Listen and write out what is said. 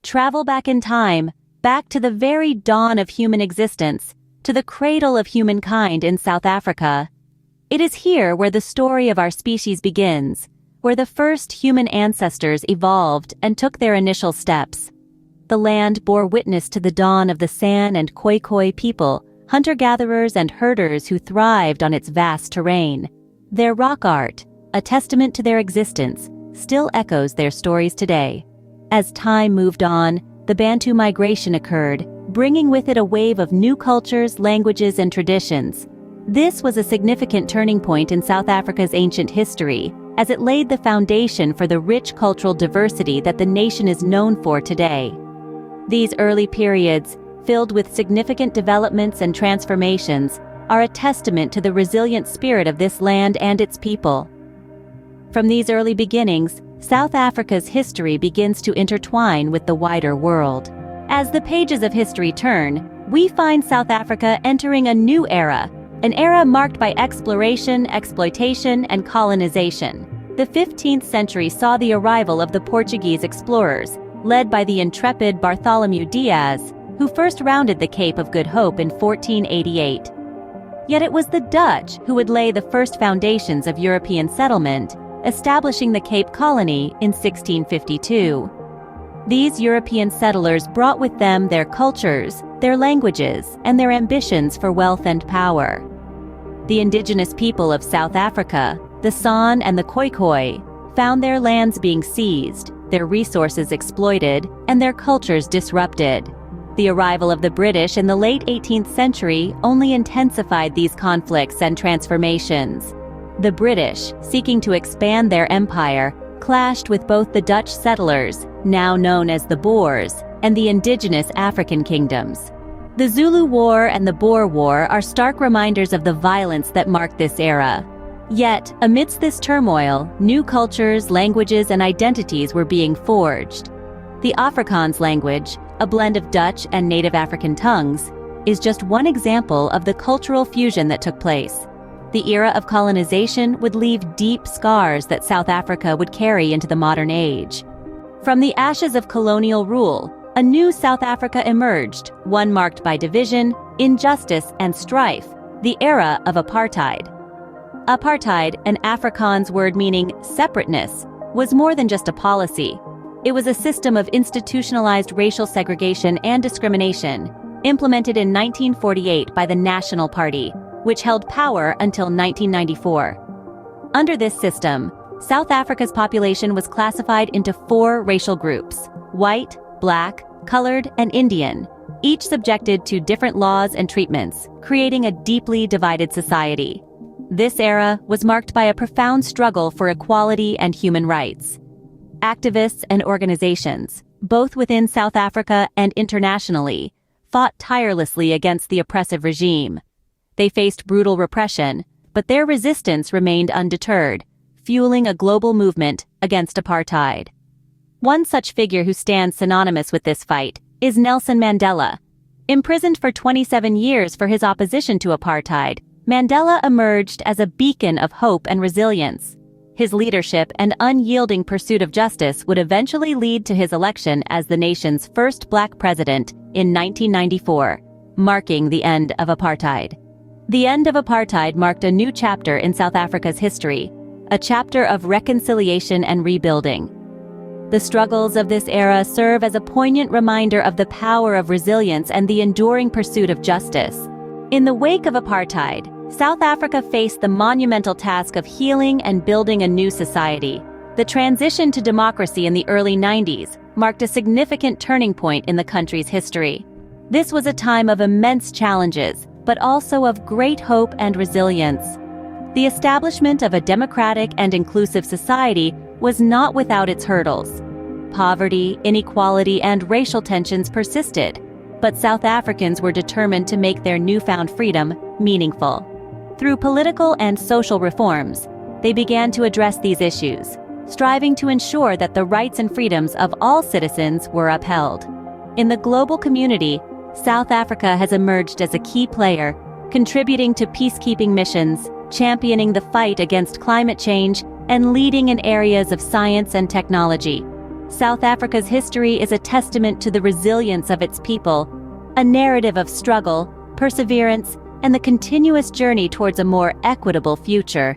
travel back in time, back to the very dawn of human existence, to the cradle of humankind in South Africa. It is here where the story of our species begins, where the first human ancestors evolved and took their initial steps. The land bore witness to the dawn of the San and Khoikhoi people, hunter-gatherers and herders who thrived on its vast terrain. Their rock art, a testament to their existence, still echoes their stories today. As time moved on, the Bantu migration occurred, bringing with it a wave of new cultures, languages, and traditions. This was a significant turning point in South Africa's ancient history, as it laid the foundation for the rich cultural diversity that the nation is known for today. These early periods, filled with significant developments and transformations, are a testament to the resilient spirit of this land and its people. From these early beginnings, South Africa's history begins to intertwine with the wider world. As the pages of history turn, we find South Africa entering a new era, an era marked by exploration, exploitation, and colonization. The 15th century saw the arrival of the Portuguese explorers, led by the intrepid Bartholomew Diaz, who first rounded the Cape of Good Hope in 1488. Yet it was the Dutch who would lay the first foundations of European settlement, establishing the Cape Colony in 1652. These European settlers brought with them their cultures, their languages, and their ambitions for wealth and power. The indigenous people of South Africa, the San and the Khoikhoi, found their lands being seized, their resources exploited, and their cultures disrupted. The arrival of the British in the late 18th century only intensified these conflicts and transformations. The British, seeking to expand their empire, clashed with both the Dutch settlers, now known as the Boers, and the indigenous African kingdoms. The Zulu War and the Boer War are stark reminders of the violence that marked this era. Yet, amidst this turmoil, new cultures, languages, and identities were being forged. The Afrikaans language, a blend of Dutch and native African tongues, is just one example of the cultural fusion that took place. The era of colonization would leave deep scars that South Africa would carry into the modern age. From the ashes of colonial rule, a new South Africa emerged, one marked by division, injustice, and strife, the era of apartheid. Apartheid, an Afrikaans word meaning separateness, was more than just a policy. It was a system of institutionalized racial segregation and discrimination, implemented in 1948 by the National Party, which held power until 1994. Under this system, South Africa's population was classified into 4 racial groups: white, black, colored, and Indian, each subjected to different laws and treatments, creating a deeply divided society. This era was marked by a profound struggle for equality and human rights. Activists and organizations, both within South Africa and internationally, fought tirelessly against the oppressive regime. They faced brutal repression, but their resistance remained undeterred, fueling a global movement against apartheid. One such figure who stands synonymous with this fight is Nelson Mandela. Imprisoned for 27 years for his opposition to apartheid, Mandela emerged as a beacon of hope and resilience. His leadership and unyielding pursuit of justice would eventually lead to his election as the nation's first black president in 1994, marking the end of apartheid. The end of apartheid marked a new chapter in South Africa's history, a chapter of reconciliation and rebuilding. The struggles of this era serve as a poignant reminder of the power of resilience and the enduring pursuit of justice. In the wake of apartheid, South Africa faced the monumental task of healing and building a new society. The transition to democracy in the early 90s marked a significant turning point in the country's history. This was a time of immense challenges, but also of great hope and resilience. The establishment of a democratic and inclusive society was not without its hurdles. Poverty, inequality, and racial tensions persisted, but South Africans were determined to make their newfound freedom meaningful. Through political and social reforms, they began to address these issues, striving to ensure that the rights and freedoms of all citizens were upheld. In the global community, South Africa has emerged as a key player, contributing to peacekeeping missions, championing the fight against climate change, and leading in areas of science and technology. South Africa's history is a testament to the resilience of its people, a narrative of struggle, perseverance, and the continuous journey towards a more equitable future.